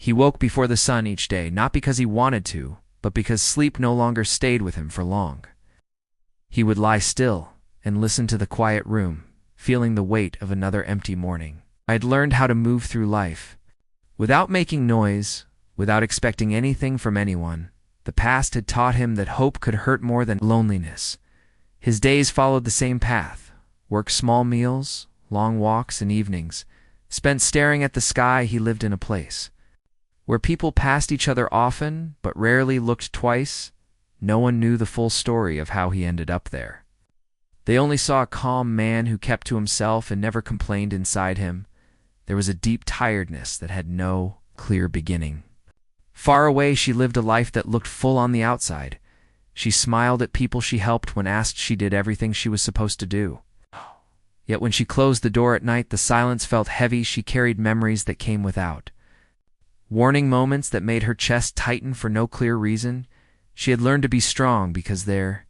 He woke before the sun each day, not because he wanted to, but because sleep no longer stayed with him for long. He would lie still and listen to the quiet room, feeling the weight of another empty morning. I had learned how to move through life without making noise, without expecting anything from anyone. The past had taught him that hope could hurt more than loneliness. His days followed the same path: work, small meals, long walks, and evenings spent staring at the sky. He lived in a place where people passed each other often, but rarely looked twice. No one knew the full story of how he ended up there. They only saw a calm man who kept to himself and never complained. Inside him, there was a deep tiredness that had no clear beginning. Far away, she lived a life that looked full on the outside. She smiled at people she helped. When asked, she did everything she was supposed to do. Yet when she closed the door at night, the silence felt heavy. She carried memories that came without warning, moments that made her chest tighten for no clear reason. She had learned to be strong because there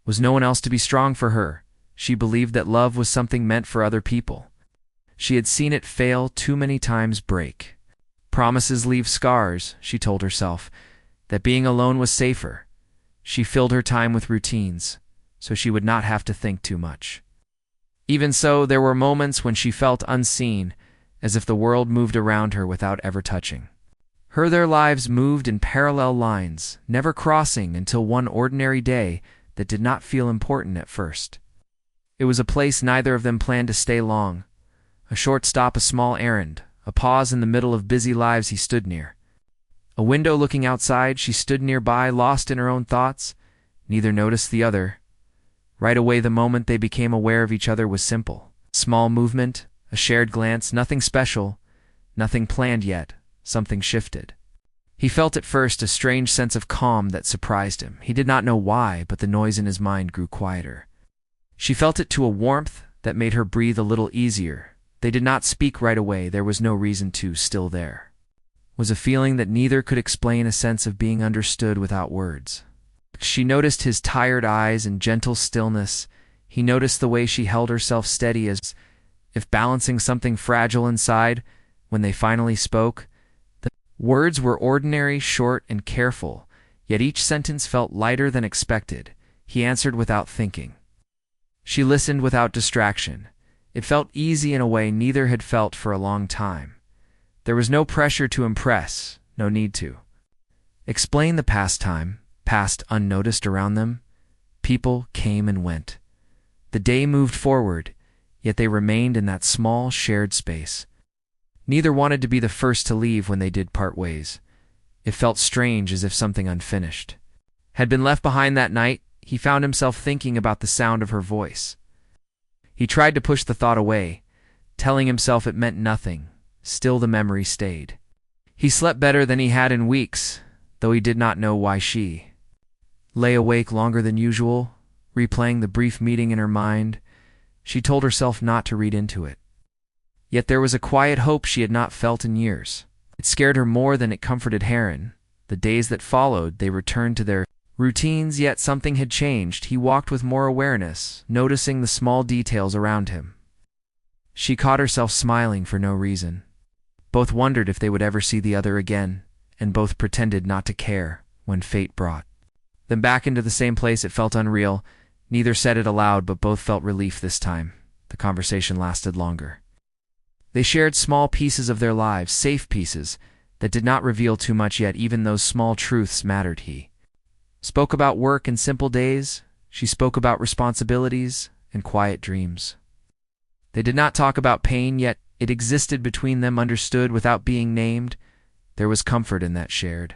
was no one else to be strong for her. She believed that love was something meant for other people. She had seen it fail too many times, break. Promises leave scars, she told herself, that being alone was safer. She filled her time with routines, so she would not have to think too much. Even so, there were moments when she felt unseen, as if the world moved around her without ever touching her. Their lives moved in parallel lines, never crossing, until one ordinary day that did not feel important at first. It was a place neither of them planned to stay long. A short stop, a small errand, a pause in the middle of busy lives. He stood near a window looking outside. She stood nearby, lost in her own thoughts. Neither noticed the other. Right away, the moment they became aware of each other was simple. Small movement, a shared glance, nothing special, nothing planned yet. Something shifted. He felt at first a strange sense of calm that surprised him. He did not know why, but the noise in his mind grew quieter. She felt it too, a warmth that made her breathe a little easier. They did not speak right away. There was no reason to. Still there was a feeling that neither could explain, a sense of being understood without words. She noticed his tired eyes and gentle stillness. He noticed the way she held herself steady, as if balancing something fragile inside. When they finally spoke, the words were ordinary, short, and careful, yet each sentence felt lighter than expected. He answered without thinking. She listened without distraction. It felt easy in a way neither had felt for a long time. There was no pressure to impress, no need to explain the past time, passed unnoticed around them. People came and went. The day moved forward, yet they remained in that small, shared space. Neither wanted to be the first to leave when they did part ways. It felt strange, as if something unfinished had been left behind that night. He found himself thinking about the sound of her voice. He tried to push the thought away, telling himself it meant nothing. Still, the memory stayed. He slept better than he had in weeks, though he did not know why. She lay awake longer than usual, replaying the brief meeting in her mind. She told herself not to read into it. Yet there was a quiet hope she had not felt in years. It scared her more than it comforted Heron. The days that followed, they returned to their routines, yet something had changed. He walked with more awareness, noticing the small details around him. She caught herself smiling for no reason. Both wondered if they would ever see the other again, and both pretended not to care when fate brought them back into the same place. It felt unreal. Neither said it aloud, but both felt relief this time. The conversation lasted longer. They shared small pieces of their lives, safe pieces that did not reveal too much, yet even those small truths mattered. He spoke about work and simple days. She spoke about responsibilities and quiet dreams. They did not talk about pain, yet it existed between them, understood without being named. There was comfort in that shared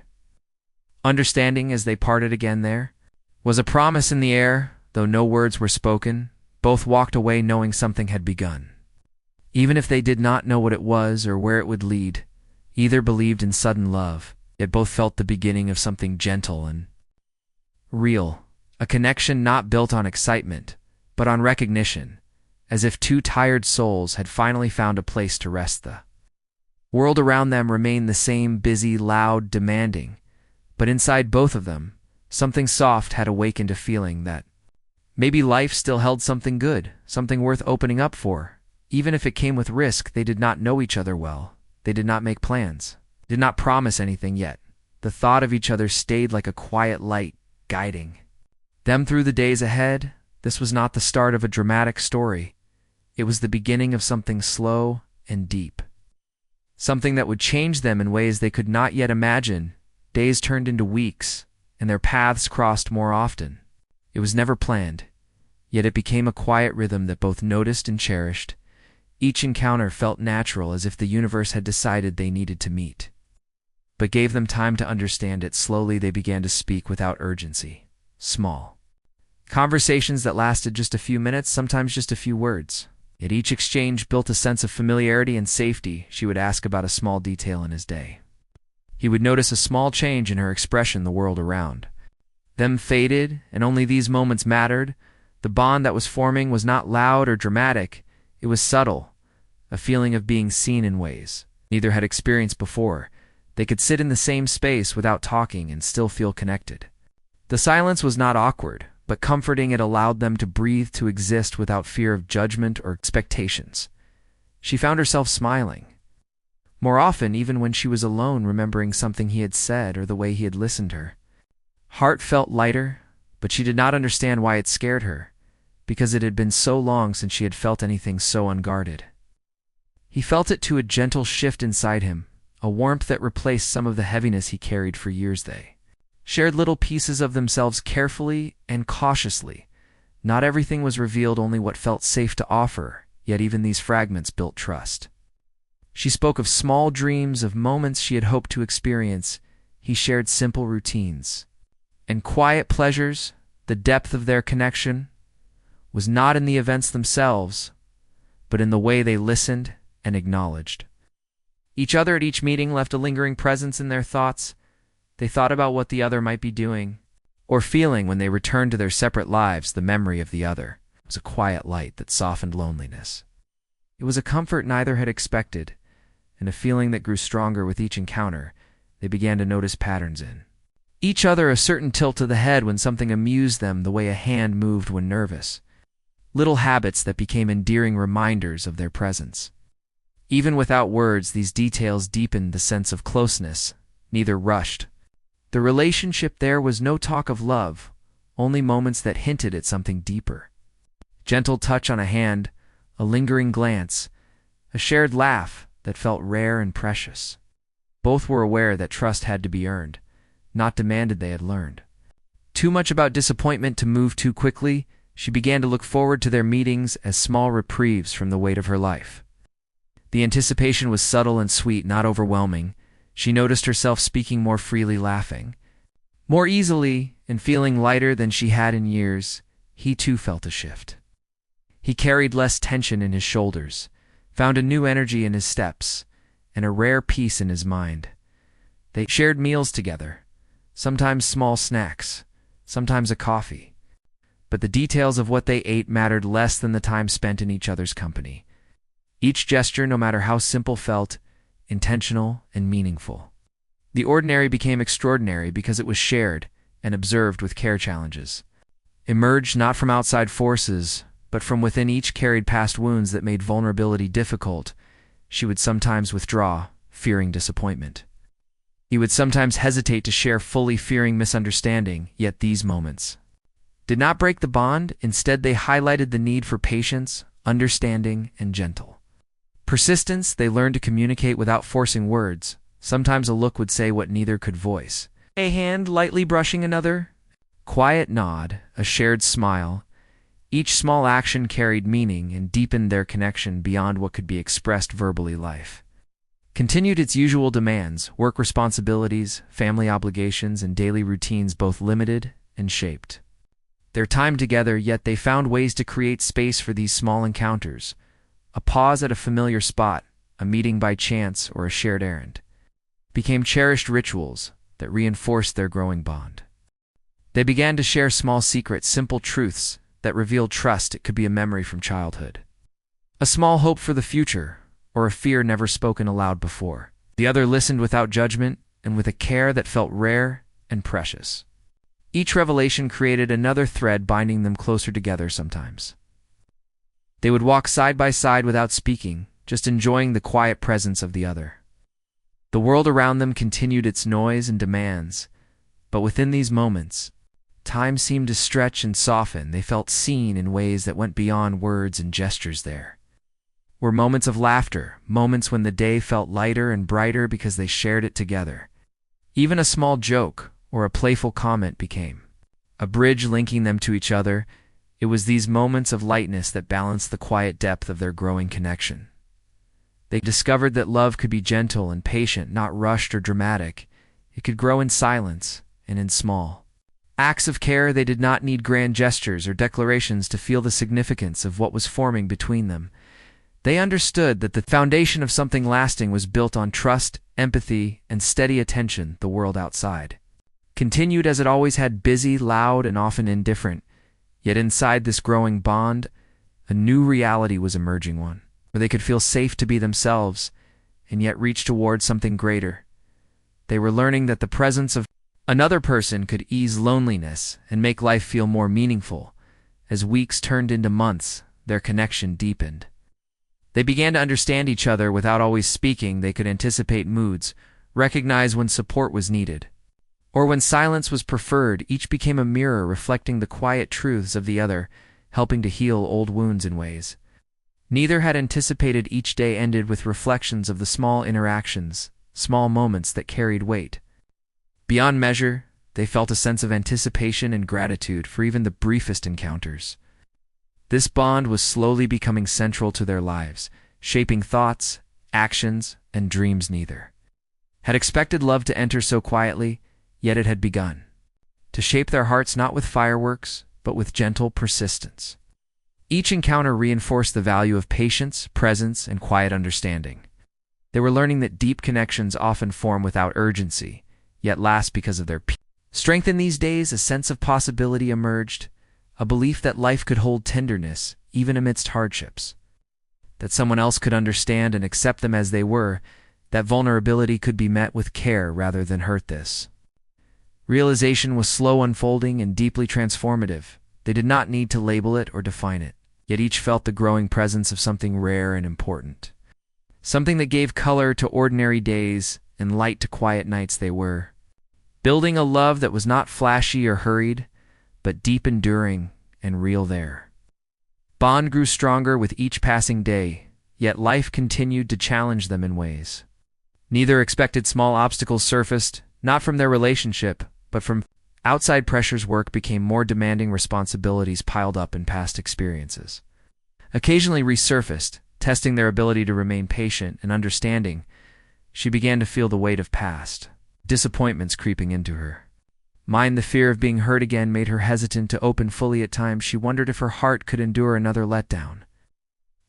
understanding. As they parted again, there was a promise in the air, though no words were spoken. Both walked away knowing something had begun. Even if they did not know what it was or where it would lead, either believed in sudden love, yet both felt the beginning of something gentle and real, a connection not built on excitement, but on recognition, as if two tired souls had finally found a place to rest. The world around them remained the same, busy, loud, demanding, but inside both of them, something soft had awakened, a feeling that maybe life still held something good, something worth opening up for. Even if it came with risk. They did not know each other well. They did not make plans. Did not promise anything yet. The thought of each other stayed like a quiet light, guiding them through the days ahead. This was not the start of a dramatic story. It was the beginning of something slow and deep. Something that would change them in ways they could not yet imagine. Days turned into weeks, and their paths crossed more often. It was never planned, yet it became a quiet rhythm that both noticed and cherished. Each encounter felt natural, as if the universe had decided they needed to meet, but gave them time to understand it. Slowly they began to speak without urgency. Small conversations that lasted just a few minutes, sometimes just a few words. Yet each exchange built a sense of familiarity and safety. She would ask about a small detail in his day. He would notice a small change in her expression, the world around them faded, and only these moments mattered. The bond that was forming was not loud or dramatic. It was subtle, a feeling of being seen in ways neither had experienced before. They could sit in the same space without talking and still feel connected. The silence was not awkward, but comforting. It allowed them to breathe, to exist without fear of judgment or expectations. She found herself smiling more often, even when she was alone, remembering something he had said or the way he had listened to her. Heart felt lighter, but she did not understand why it scared her, because it had been so long since she had felt anything so unguarded. He felt it too, a gentle shift inside him, a warmth that replaced some of the heaviness he carried for years. They shared little pieces of themselves carefully and cautiously. Not everything was revealed, only what felt safe to offer, yet even these fragments built trust. She spoke of small dreams, of moments she had hoped to experience. He shared simple routines and quiet pleasures. The depth of their connection was not in the events themselves, but in the way they listened and acknowledged each other. At each meeting left a lingering presence in their thoughts. They thought about what the other might be doing or feeling when they returned to their separate lives. The memory of the other was a quiet light that softened loneliness. It was a comfort neither had expected, and a feeling that grew stronger with each encounter. They began to notice patterns in each other, a certain tilt to the head when something amused them, the way a hand moved when nervous. Little habits that became endearing reminders of their presence. Even without words, these details deepened the sense of closeness. Neither rushed the relationship. There was no talk of love, only moments that hinted at something deeper. Gentle touch on a hand, a lingering glance, a shared laugh that felt rare and precious. Both were aware that trust had to be earned, not demanded. They had learned too much about disappointment to move too quickly. She began to look forward to their meetings as small reprieves from the weight of her life. The anticipation was subtle and sweet, not overwhelming. She noticed herself speaking more freely, laughing more easily, and feeling lighter than she had in years. He too felt a shift. He carried less tension in his shoulders, found a new energy in his steps, and a rare peace in his mind. They shared meals together, sometimes small snacks, sometimes a coffee. But the details of what they ate mattered less than the time spent in each other's company. Each gesture, no matter how simple, felt intentional and meaningful. The ordinary became extraordinary because it was shared and observed with care. Challenges emerged not from outside forces, but from within. Each carried past wounds that made vulnerability difficult. She would sometimes withdraw, fearing disappointment. He would sometimes hesitate to share fully, fearing misunderstanding. Yet these moments did not break the bond. Instead, they highlighted the need for patience, understanding, and gentle persistence. They learned to communicate without forcing words. Sometimes a look would say what neither could voice. A hand lightly brushing another, quiet nod, a shared smile. Each small action carried meaning and deepened their connection beyond what could be expressed verbally. Life continued its usual demands, work responsibilities, family obligations, and daily routines, both limited and shaped their time together. Yet they found ways to create space for these small encounters. A pause at a familiar spot, a meeting by chance, or a shared errand became cherished rituals that reinforced their growing bond. They began to share small secrets, simple truths that revealed trust. It could be a memory from childhood, a small hope for the future, or a fear never spoken aloud before. The other listened without judgment and with a care that felt rare and precious. Each revelation created another thread binding them closer together. Sometimes they would walk side by side without speaking, just enjoying the quiet presence of the other. The world around them continued its noise and demands, but within these moments, time seemed to stretch and soften. They felt seen in ways that went beyond words and gestures. There were moments of laughter, moments when the day felt lighter and brighter because they shared it together. Even a small joke or a playful comment became a bridge linking them to each other. It was these moments of lightness that balanced the quiet depth of their growing connection. They discovered that love could be gentle and patient, not rushed or dramatic. It could grow in silence and in small acts of care. They did not need grand gestures or declarations to feel the significance of what was forming between them. They understood that the foundation of something lasting was built on trust, empathy, and steady attention. The world outside continued as it always had, busy, loud, and often indifferent. Yet inside this growing bond, a new reality was emerging, one where they could feel safe to be themselves and yet reach towards something greater. They were learning that the presence of another person could ease loneliness and make life feel more meaningful. As weeks turned into months, their connection deepened. They began to understand each other without always speaking. They could anticipate moods, recognize when support was needed, or when silence was preferred. Each became a mirror reflecting the quiet truths of the other, helping to heal old wounds in ways neither had anticipated. Each day ended with reflections of the small interactions, small moments that carried weight. Beyond measure, they felt a sense of anticipation and gratitude for even the briefest encounters. This bond was slowly becoming central to their lives, shaping thoughts, actions, and dreams. Neither had expected love to enter so quietly, yet it had begun to shape their hearts, not with fireworks, but with gentle persistence. Each encounter reinforced the value of patience, presence, and quiet understanding. They were learning that deep connections often form without urgency, yet last because of their strength. In these days, a sense of possibility emerged, a belief that life could hold tenderness, even amidst hardships, that someone else could understand and accept them as they were, that vulnerability could be met with care rather than hurt. This realization was slow unfolding and deeply transformative. They did not need to label it or define it, yet each felt the growing presence of something rare and important, something that gave color to ordinary days and light to quiet nights. They were building a love that was not flashy or hurried, but deep, enduring, and real. Their bond grew stronger with each passing day, yet life continued to challenge them in ways neither expected. Small obstacles surfaced, not from their relationship, but from outside pressures. Work became more demanding, responsibilities piled up, and past experiences occasionally resurfaced, testing their ability to remain patient and understanding. She began to feel the weight of past disappointments creeping into her mind. The fear of being hurt again made her hesitant to open fully. At times, she wondered if her heart could endure another letdown.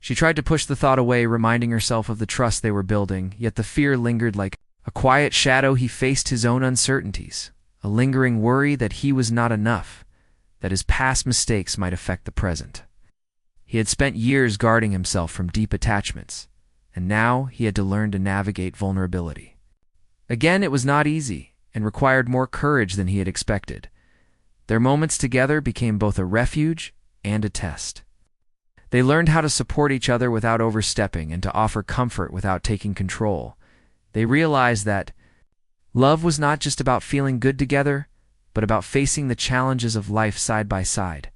She tried to push the thought away, reminding herself of the trust they were building, yet the fear lingered like a quiet shadow. He faced his own uncertainties, a lingering worry that he was not enough, that his past mistakes might affect the present. He had spent years guarding himself from deep attachments, and now he had to learn to navigate vulnerability. Again, it was not easy, and required more courage than he had expected. Their moments together became both a refuge and a test. They learned how to support each other without overstepping and to offer comfort without taking control. They realized that love was not just about feeling good together, but about facing the challenges of life side by side.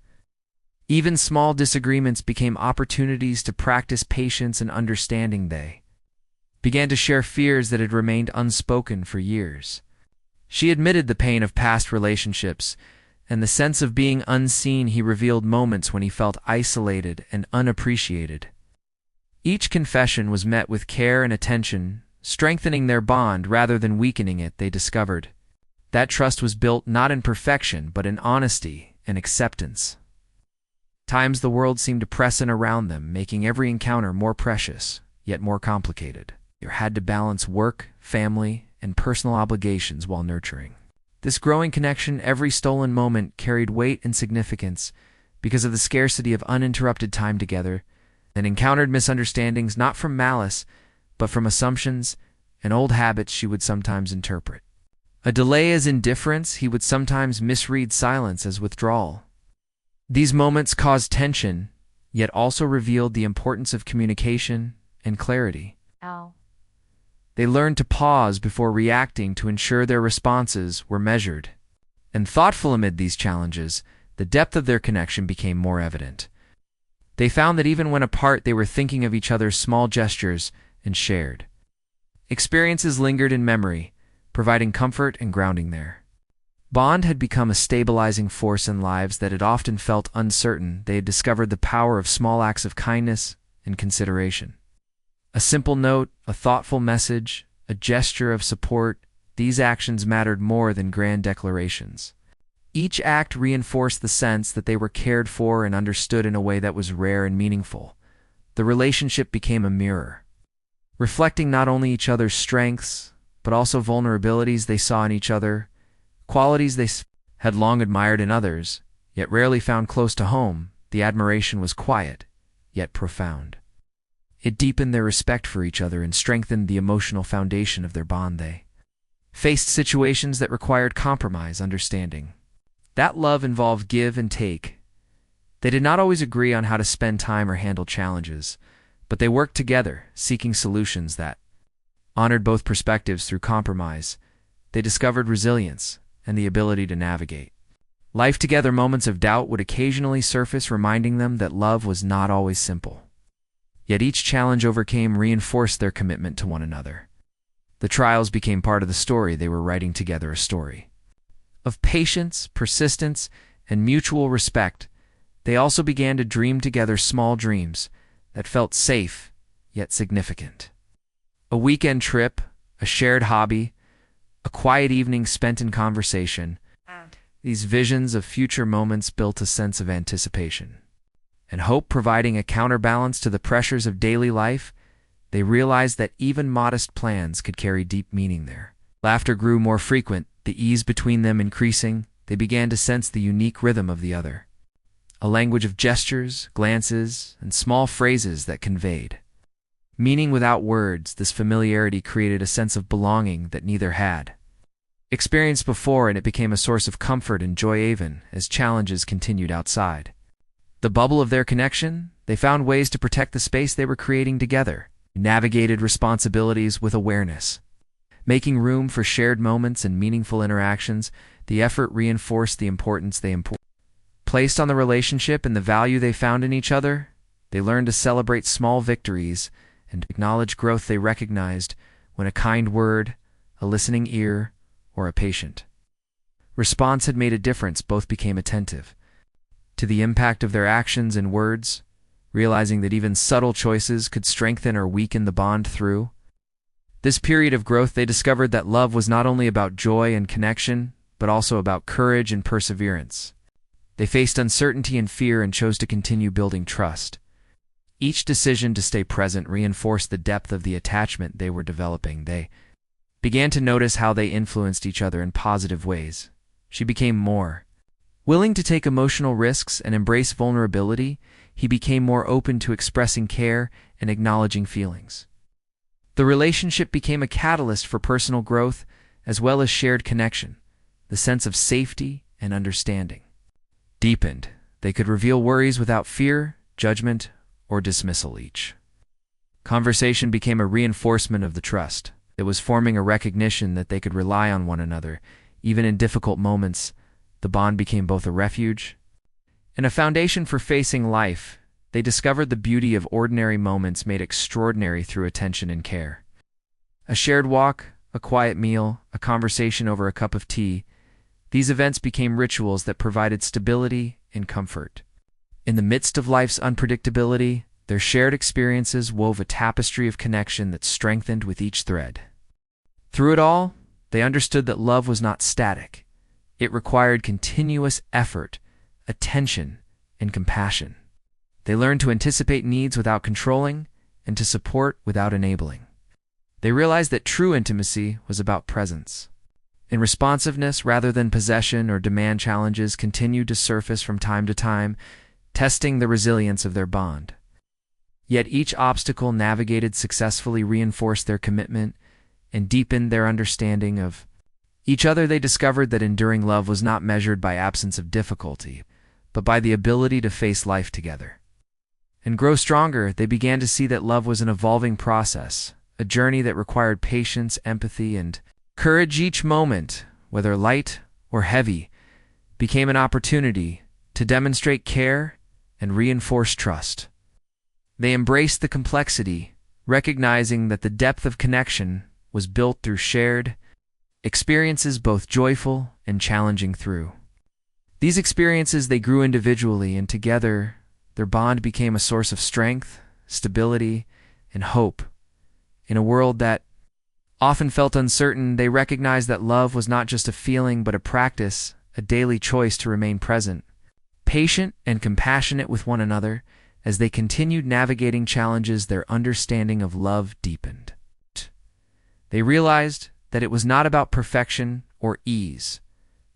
Even small disagreements became opportunities to practice patience and understanding. They began to share fears that had remained unspoken for years. She admitted the pain of past relationships and the sense of being unseen. He revealed moments when he felt isolated and unappreciated. Each confession was met with care and attention, strengthening their bond rather than weakening it. They discovered that trust was built not in perfection but in honesty and acceptance. Times the world seemed to press in around them, making every encounter more precious, yet more complicated. They had to balance work, family, and personal obligations while nurturing this growing connection. Every stolen moment carried weight and significance because of the scarcity of uninterrupted time together, and encountered misunderstandings not from malice, but from assumptions and old habits she would sometimes interpret a delay as indifference. He would sometimes misread silence as withdrawal. These moments caused tension, yet also revealed the importance of communication and clarity. Ow. They learned to pause before reacting to ensure their responses were measured. And thoughtful amid these challenges, the depth of their connection became more evident. They found that even when apart, they were thinking of each other's small gestures and shared experiences lingered in memory, providing comfort and grounding there. Bond had become a stabilizing force in lives that had often felt uncertain. They had discovered the power of small acts of kindness and consideration. A simple note, a thoughtful message, a gesture of support, these actions mattered more than grand declarations. Each act reinforced the sense that they were cared for and understood in a way that was rare and meaningful. The relationship became a mirror, reflecting not only each other's strengths, but also vulnerabilities they saw in each other, qualities they had long admired in others, yet rarely found close to home. The admiration was quiet, yet profound. It deepened their respect for each other and strengthened the emotional foundation of their bond. They faced situations that required compromise, understanding. That love involved give and take. They did not always agree on how to spend time or handle challenges, but they worked together, seeking solutions that honored both perspectives through compromise. They discovered resilience and the ability to navigate life together. Moments of doubt would occasionally surface, reminding them that love was not always simple. Yet each challenge overcame reinforced their commitment to one another. The trials became part of the story. They were writing together a story of patience, persistence, and mutual respect. They also began to dream together small dreams that felt safe yet significant. A weekend trip, a shared hobby, a quiet evening spent in conversation. These visions of future moments built a sense of anticipation and hope, providing a counterbalance to the pressures of daily life. They realized that even modest plans could carry deep meaning there. Laughter grew more frequent, the ease between them increasing. They began to sense the unique rhythm of the other, a language of gestures, glances, and small phrases that conveyed meaning without words. This familiarity created a sense of belonging that neither had experienced before, and it became a source of comfort and joy even as challenges continued outside the bubble of their connection. They found ways to protect the space they were creating together, navigated responsibilities with awareness, making room for shared moments and meaningful interactions. The effort reinforced the importance they placed on the relationship and the value they found in each other. They learned to celebrate small victories and acknowledge growth. They recognized when a kind word, a listening ear, or a patient response had made a difference. Both became attentive to the impact of their actions and words, realizing that even subtle choices could strengthen or weaken the bond. Through this period of growth, they discovered that love was not only about joy and connection, but also about courage and perseverance. They faced uncertainty and fear and chose to continue building trust. Each decision to stay present reinforced the depth of the attachment they were developing. They began to notice how they influenced each other in positive ways. She became more willing to take emotional risks and embrace vulnerability. He became more open to expressing care and acknowledging feelings. The relationship became a catalyst for personal growth as well as shared connection. The sense of safety and understanding deepened. They could reveal worries without fear, judgment, or dismissal. Each conversation became a reinforcement of the trust. It was forming a recognition that they could rely on one another. Even in difficult moments, the bond became both a refuge and a foundation for facing life. They discovered the beauty of ordinary moments made extraordinary through attention and care. A shared walk, a quiet meal, a conversation over a cup of tea. These events became rituals that provided stability and comfort. In the midst of life's unpredictability, their shared experiences wove a tapestry of connection that strengthened with each thread. Through it all, they understood that love was not static. It required continuous effort, attention, and compassion. They learned to anticipate needs without controlling and to support without enabling. They realized that true intimacy was about presence and responsiveness rather than possession or demand. Challenges continued to surface from time to time, testing the resilience of their bond. Yet each obstacle navigated successfully reinforced their commitment and deepened their understanding of each other. They discovered that enduring love was not measured by absence of difficulty, but by the ability to face life together and grow stronger. They began to see that love was an evolving process, a journey that required patience, empathy, and courage. Each moment, whether light or heavy, became an opportunity to demonstrate care and reinforce trust. They embraced the complexity, recognizing that the depth of connection was built through shared experiences, both joyful and challenging. Through these experiences, they grew individually, and together, their bond became a source of strength, stability, and hope. In a world that often felt uncertain, they recognized that love was not just a feeling but a practice, a daily choice to remain present, patient, and compassionate with one another. As they continued navigating challenges, their understanding of love deepened. They realized that it was not about perfection or ease,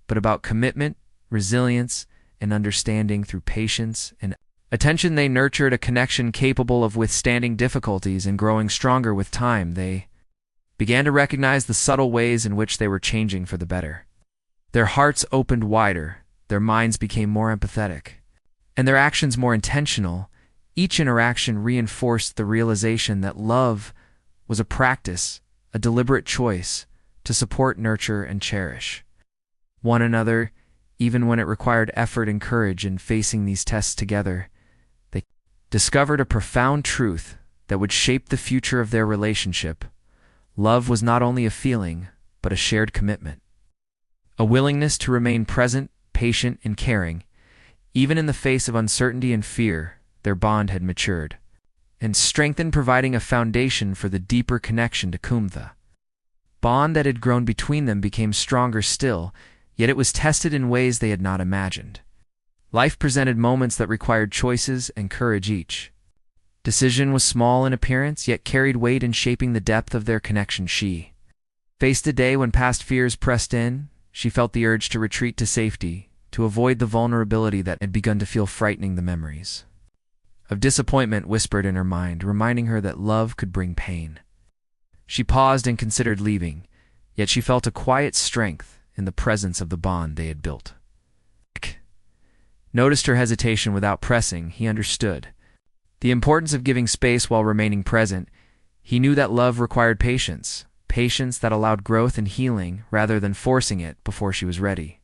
but about commitment, resilience, and understanding. Through patience and attention, they nurtured a connection capable of withstanding difficulties and growing stronger with time. They began to recognize the subtle ways in which they were changing for the better. Their hearts opened wider, their minds became more empathetic, and their actions more intentional. Each interaction reinforced the realization that love was a practice, a deliberate choice to support, nurture, and cherish one another, even when it required effort and courage. In facing these tests together, they discovered a profound truth that would shape the future of their relationship. Love was not only a feeling, but a shared commitment, a willingness to remain present, patient, and caring. Even in the face of uncertainty and fear, their bond had matured and strengthened, providing a foundation for the deeper connection to come. The bond that had grown between them became stronger still, yet it was tested in ways they had not imagined. Life presented moments that required choices and courage. Each decision was small in appearance, yet carried weight in shaping the depth of their connection. She faced a day when past fears pressed in. She felt the urge to retreat to safety, to avoid the vulnerability that had begun to feel frightening. The memories of disappointment whispered in her mind, reminding her that love could bring pain. She paused and considered leaving, yet she felt a quiet strength in the presence of the bond they had built. Nick noticed her hesitation. Without pressing, he understood the importance of giving space while remaining present. He knew that love required patience, patience that allowed growth and healing rather than forcing it before she was ready.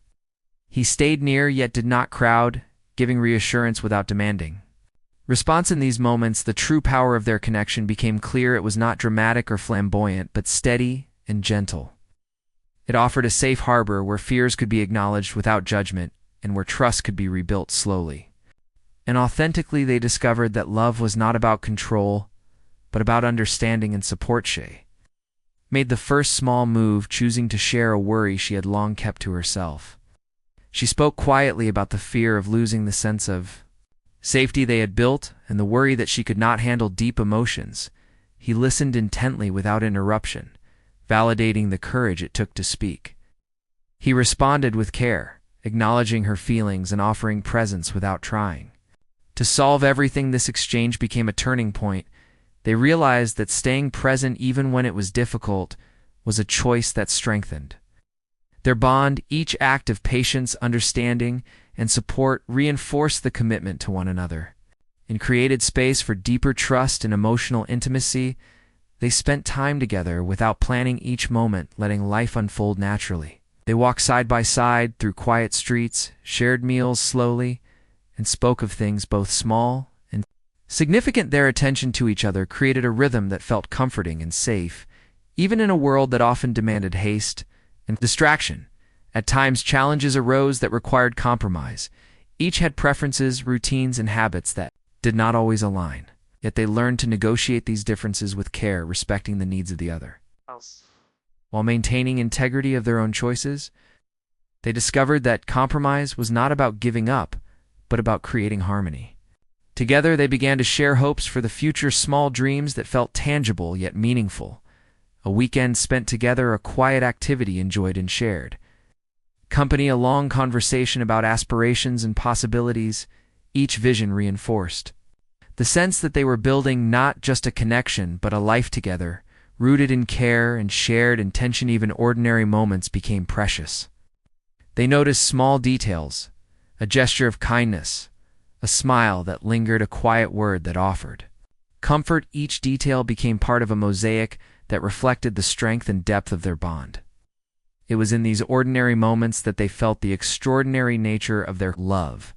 He stayed near yet did not crowd, giving reassurance without demanding response. In these moments, the true power of their connection became clear. It was not dramatic or flamboyant, but steady and gentle. It offered a safe harbor where fears could be acknowledged without judgment and where trust could be rebuilt slowly. And authentically, they discovered that love was not about control, but about understanding and support. She made the first small move, choosing to share a worry she had long kept to herself. She spoke quietly about the fear of losing the sense of safety they had built and the worry that she could not handle deep emotions. He listened intently without interruption, validating the courage it took to speak. He responded with care, acknowledging her feelings and offering presence without trying to solve everything. This exchange became a turning point. They realized that staying present even when it was difficult was a choice that strengthened their bond. Each act of patience, understanding, and support reinforced the commitment to one another and created space for deeper trust and emotional intimacy. They spent time together without planning each moment, letting life unfold naturally. They walked side by side through quiet streets, shared meals slowly, and spoke of things both small and significant. Their attention to each other created a rhythm that felt comforting and safe, even in a world that often demanded haste and distraction. At times, challenges arose that required compromise. Each had preferences, routines, and habits that did not always align. Yet they learned to negotiate these differences with care, respecting the needs of the other. While maintaining integrity of their own choices, they discovered that compromise was not about giving up, but about creating harmony. Together, they began to share hopes for the future, small dreams that felt tangible yet meaningful. A weekend spent together, a quiet activity enjoyed and shared. Company, a long conversation about aspirations and possibilities, each vision reinforced the sense that they were building not just a connection, but a life together, rooted in care and shared intention. Even ordinary moments became precious. They noticed small details, a gesture of kindness, a smile that lingered, a quiet word that offered comfort. Each detail became part of a mosaic that reflected the strength and depth of their bond. It was in these ordinary moments that they felt the extraordinary nature of their love.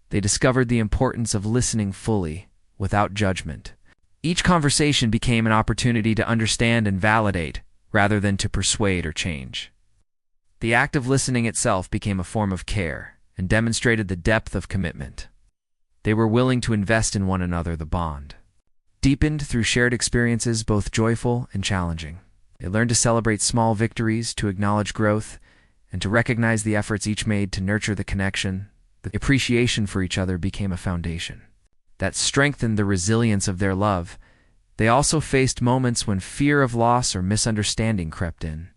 They discovered the importance of listening fully, without judgment. Each conversation became an opportunity to understand and validate, rather than to persuade or change. The act of listening itself became a form of care and demonstrated the depth of commitment. They were willing to invest in one another. The bond deepened through shared experiences, both joyful and challenging. They learned to celebrate small victories, to acknowledge growth, and to recognize the efforts each made to nurture the connection. The appreciation for each other became a foundation that strengthened the resilience of their love. They also faced moments when fear of loss or misunderstanding crept in.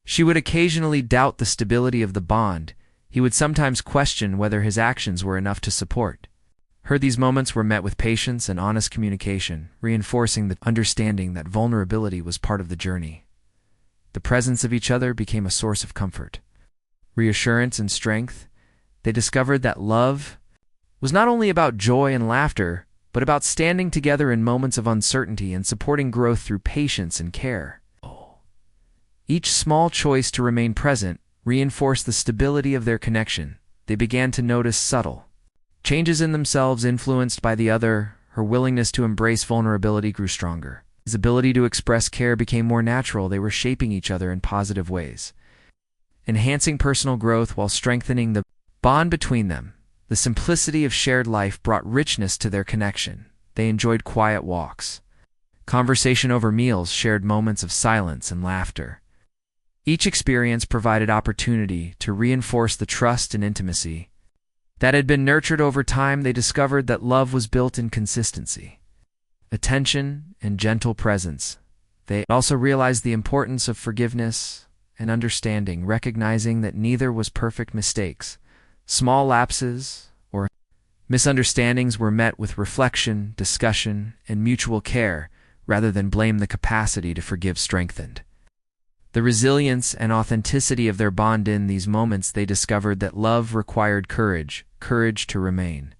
She would occasionally doubt the stability of the bond. He would sometimes question whether his actions were enough to support her. These moments were met with patience and honest communication, reinforcing the understanding that vulnerability was part of the journey. The presence of each other became a source of comfort, reassurance, and strength. They discovered that love was not only about joy and laughter, but about standing together in moments of uncertainty and supporting growth through patience and care. Each small choice to remain present reinforced the stability of their connection. They began to notice subtle changes in themselves influenced by the other. Her willingness to embrace vulnerability grew stronger. His ability to express care became more natural. They were shaping each other in positive ways, enhancing personal growth while strengthening the bond between them. The simplicity of shared life brought richness to their connection. They enjoyed quiet walks, conversation over meals, shared moments of silence and laughter. Each experience provided opportunity to reinforce the trust and intimacy that had been nurtured over time. They discovered that love was built in consistency, attention, and gentle presence. They also realized the importance of forgiveness and understanding, recognizing that neither was perfect. Mistakes, small lapses, or misunderstandings were met with reflection, discussion, and mutual care, rather than blame. The capacity to forgive strengthened the resilience and authenticity of their bond. In these moments, they discovered that love required courage to remain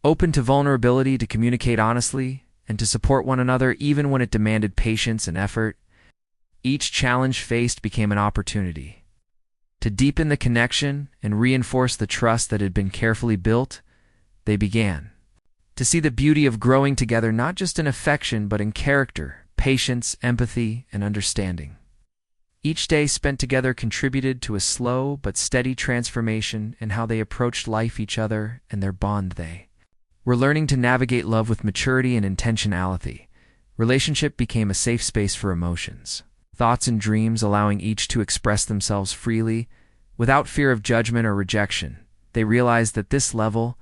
open to vulnerability, to communicate honestly, and to support one another even when it demanded patience and effort. Each challenge faced became an opportunity to deepen the connection and reinforce the trust that had been carefully built. They began to see the beauty of growing together, not just in affection, but in character, patience, empathy, and understanding. Each day spent together contributed to a slow but steady transformation in how they approached life, each other, and their bond. They were learning to navigate love with maturity and intentionality. Relationship became a safe space for emotions, thoughts, and dreams, allowing each to express themselves freely, without fear of judgment or rejection. They realized that this level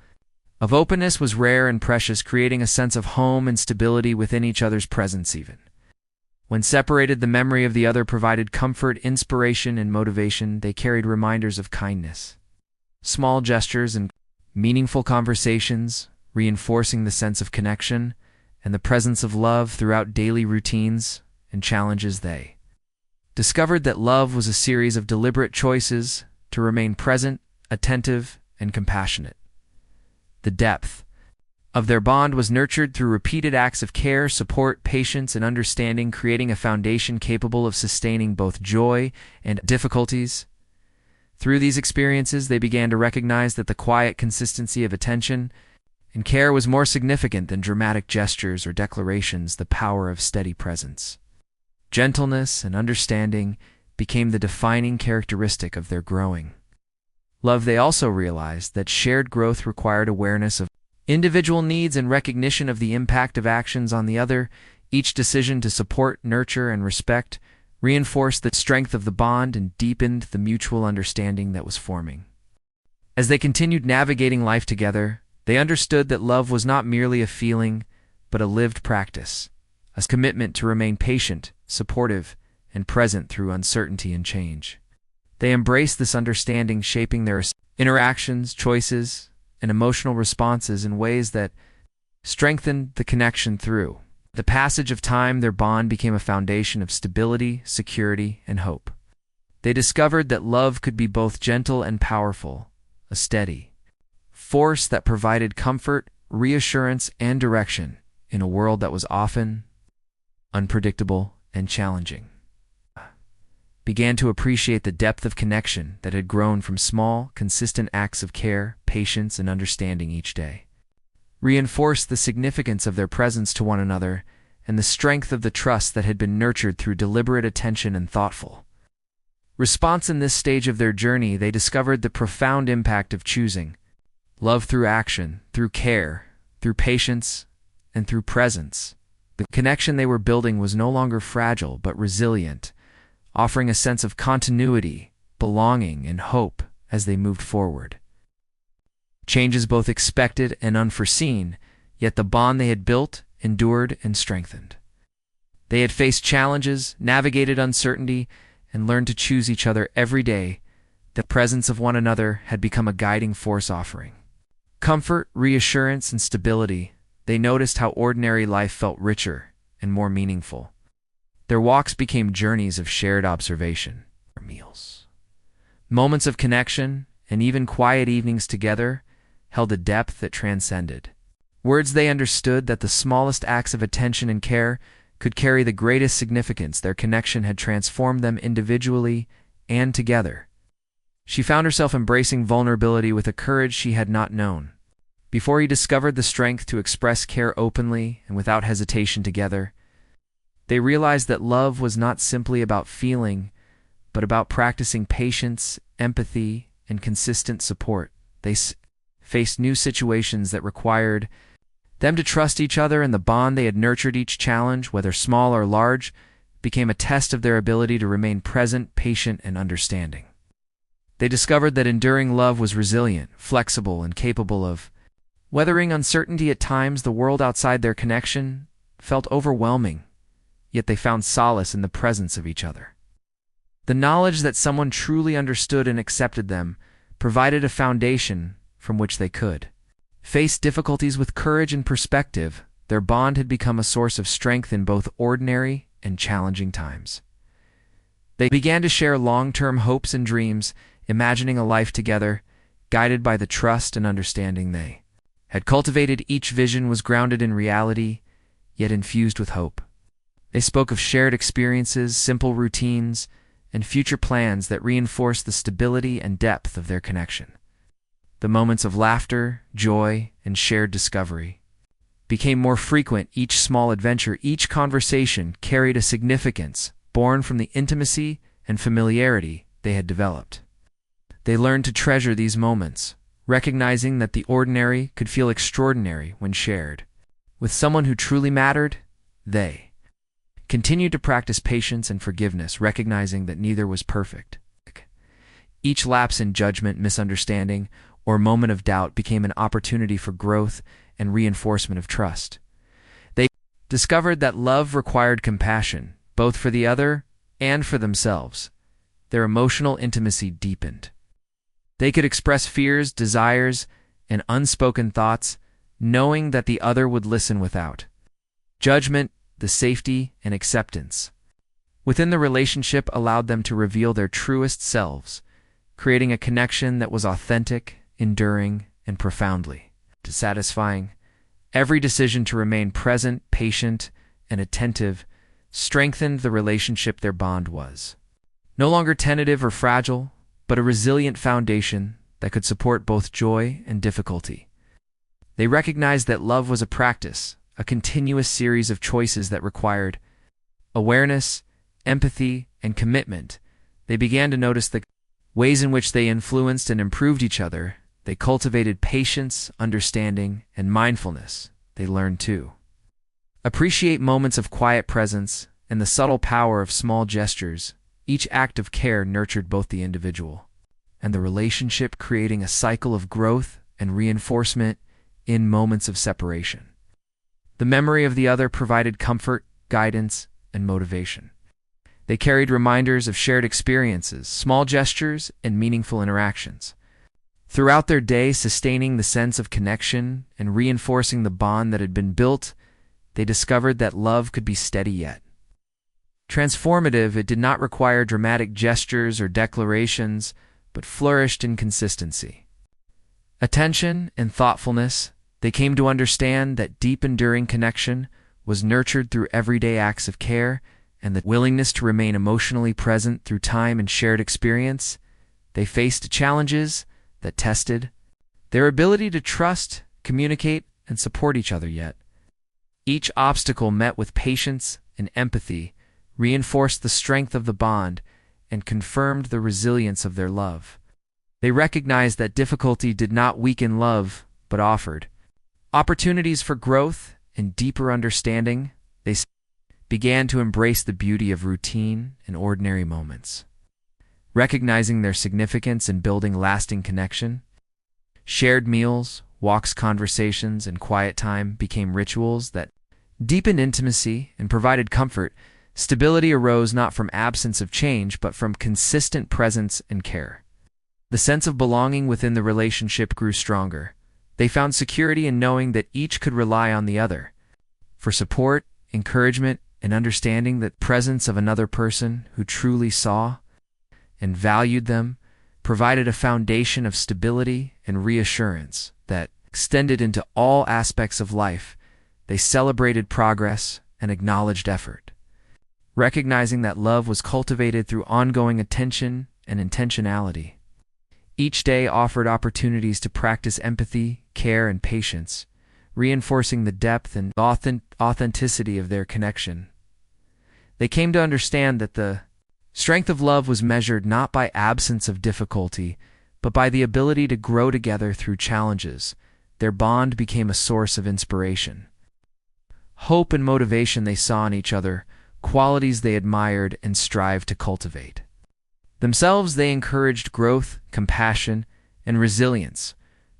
of openness was rare and precious, creating a sense of home and stability within each other's presence. Even when separated, the memory of the other provided comfort, inspiration, and motivation. They carried reminders of kindness, small gestures, and meaningful conversations, reinforcing the sense of connection and the presence of love throughout daily routines and challenges. They discovered that love was a series of deliberate choices to remain present, attentive, and compassionate. The depth of their bond was nurtured through repeated acts of care, support, patience, and understanding, creating a foundation capable of sustaining both joy and difficulties. Through these experiences, they began to recognize that the quiet consistency of attention and care was more significant than dramatic gestures or declarations. The power of steady presence, gentleness, and understanding became the defining characteristic of their growing love. They also realized that shared growth required awareness of individual needs and recognition of the impact of actions on the other. Each decision to support, nurture, and respect reinforced the strength of the bond and deepened the mutual understanding that was forming. As they continued navigating life together, they understood that love was not merely a feeling, but a lived practice, a commitment to remain patient, supportive, and present through uncertainty and change. They embraced this understanding, shaping their interactions, choices, and emotional responses in ways that strengthened the connection. Through the passage of time, their bond became a foundation of stability, security, and hope. They discovered that love could be both gentle and powerful, a steady force that provided comfort, reassurance, and direction in a world that was often unpredictable and and challenging, began to appreciate the depth of connection that had grown from small, consistent acts of care, patience, and understanding each day. Reinforced the significance of their presence to one another and the strength of the trust that had been nurtured through deliberate attention and thoughtful response. In this stage of their journey, they discovered the profound impact of choosing love through action, through care, through patience, and through presence. The connection they were building was no longer fragile but resilient, offering a sense of continuity, belonging, and hope as they moved forward. Changes both expected and unforeseen, yet the bond they had built endured and strengthened. They had faced challenges, navigated uncertainty, and learned to choose each other every day. The presence of one another had become a guiding force, offering comfort, reassurance, and stability. They noticed how ordinary life felt richer and more meaningful. Their walks became journeys of shared observation, meals, moments of connection, and even quiet evenings together held a depth that transcended words. They understood that the smallest acts of attention and care could carry the greatest significance. Their connection had transformed them individually and together. She found herself embracing vulnerability with a courage she had not known. Before he discovered the strength to express care openly and without hesitation together, they realized that love was not simply about feeling, but about practicing patience, empathy, and consistent support. They faced new situations that required them to trust each other, and the bond they had nurtured. Each challenge, whether small or large, became a test of their ability to remain present, patient, and understanding. They discovered that enduring love was resilient, flexible, and capable of weathering uncertainty. At times, the world outside their connection felt overwhelming, yet they found solace in the presence of each other. The knowledge that someone truly understood and accepted them provided a foundation from which they could face difficulties with courage and perspective. Their bond had become a source of strength in both ordinary and challenging times. They began to share long-term hopes and dreams, imagining a life together, guided by the trust and understanding they had cultivated. Each vision was grounded in reality, yet infused with hope. They spoke of shared experiences, simple routines, and future plans that reinforced the stability and depth of their connection. The moments of laughter, joy, and shared discovery became more frequent. Each small adventure, each conversation carried a significance born from the intimacy and familiarity they had developed. They learned to treasure these moments, recognizing that the ordinary could feel extraordinary when shared with someone who truly mattered. They continued to practice patience and forgiveness, recognizing that neither was perfect. Each lapse in judgment, misunderstanding, or moment of doubt became an opportunity for growth and reinforcement of trust. They discovered that love required compassion, both for the other and for themselves. Their emotional intimacy deepened. They could express fears, desires, and unspoken thoughts, knowing that the other would listen without judgment. The safety and acceptance within the relationship allowed them to reveal their truest selves, creating a connection that was authentic, enduring, and profoundly satisfying. Every decision to remain present, patient, and attentive strengthened the relationship. Their bond was no longer tentative or fragile, but a resilient foundation that could support both joy and difficulty. They recognized that love was a practice, a continuous series of choices that required awareness, empathy, and commitment. They began to notice the ways in which they influenced and improved each other. They cultivated patience, understanding, and mindfulness. They learned to appreciate moments of quiet presence and the subtle power of small gestures. Each act of care nurtured both the individual and the relationship, creating a cycle of growth and reinforcement in moments of separation. The memory of the other provided comfort, guidance, and motivation. They carried reminders of shared experiences, small gestures, and meaningful interactions throughout their day, sustaining the sense of connection and reinforcing the bond that had been built. They discovered that love could be steady yet transformative. It did not require dramatic gestures or declarations, but flourished in consistency, attention, and thoughtfulness. They came to understand that deep, enduring connection was nurtured through everyday acts of care, and the willingness to remain emotionally present through time and shared experience, they faced challenges that tested their ability to trust, communicate, and support each other. Yet each obstacle met with patience and empathy, reinforced the strength of the bond, and confirmed the resilience of their love. They recognized that difficulty did not weaken love, but offered opportunities for growth and deeper understanding. They began to embrace the beauty of routine and ordinary moments, recognizing their significance in building lasting connection. Shared meals, walks, conversations, and quiet time became rituals that deepened intimacy and provided comfort. Stability arose not from absence of change, but from consistent presence and care. The sense of belonging within the relationship grew stronger. They found security in knowing that each could rely on the other for support, encouragement, and understanding. That presence of another person who truly saw and valued them provided a foundation of stability and reassurance that extended into all aspects of life. They celebrated progress and acknowledged effort, recognizing that love was cultivated through ongoing attention and intentionality. Each day offered opportunities to practice empathy, care, and patience, reinforcing the depth and authenticity of their connection. They came to understand that the strength of love was measured not by absence of difficulty, but by the ability to grow together through challenges. Their bond became a source of inspiration, hope, and motivation. They saw in each other qualities they admired and strived to cultivate. Themselves, they encouraged growth, compassion, and resilience,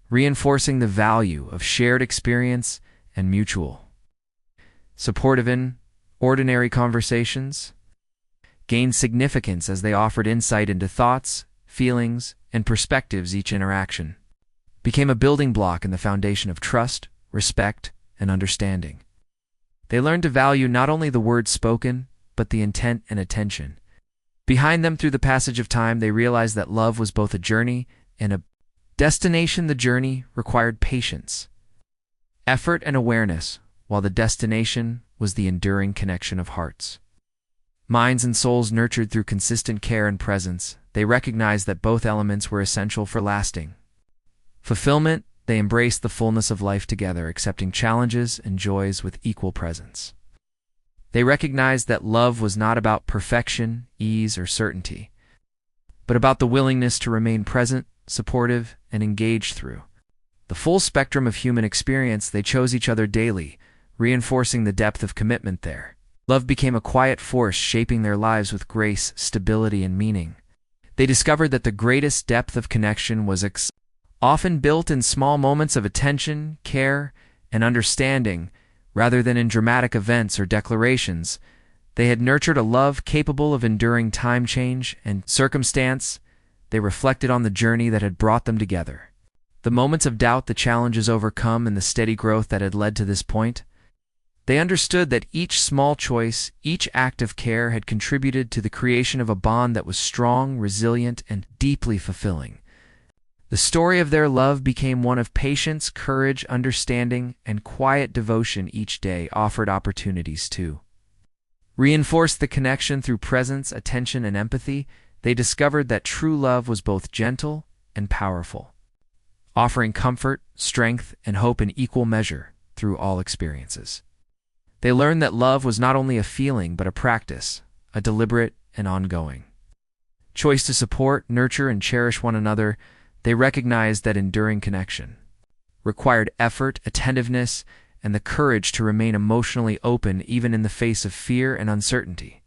reinforcing the value of shared experience and mutual support. In ordinary conversations gained significance as they offered insight into thoughts, feelings, and perspectives. Each interaction became a building block in the foundation of trust, respect, and understanding. They learned to value not only the words spoken, but the intent and attention behind them. Through the passage of time, they realized that love was both a journey and a destination. The journey required patience, effort, and awareness, while the destination was the enduring connection of hearts, minds, and souls nurtured through consistent care and presence. They recognized that both elements were essential for lasting fulfillment. They embraced the fullness of life together, accepting challenges and joys with equal presence. They recognized that love was not about perfection, ease, or certainty, but about the willingness to remain present, supportive, and engaged through the full spectrum of human experience. They chose each other daily, reinforcing the depth of commitment there. Love became a quiet force, shaping their lives with grace, stability, and meaning. They discovered that the greatest depth of connection was often built in small moments of attention, care, and understanding, rather than in dramatic events or declarations. They had nurtured a love capable of enduring time, change, and circumstance. They reflected on the journey that had brought them together, the moments of doubt, the challenges overcome, and the steady growth that had led to this point. They understood that each small choice, each act of care had contributed to the creation of a bond that was strong, resilient, and deeply fulfilling. The story of their love became one of patience, courage, understanding, and quiet devotion. Each day offered opportunities to reinforce the connection through presence, attention, and empathy. They discovered that true love was both gentle and powerful, offering comfort, strength, and hope in equal measure through all experiences. They learned that love was not only a feeling, but a practice, a deliberate and ongoing choice to support, nurture, and cherish one another. They recognized that enduring connection required effort, attentiveness, and the courage to remain emotionally open even in the face of fear and uncertainty.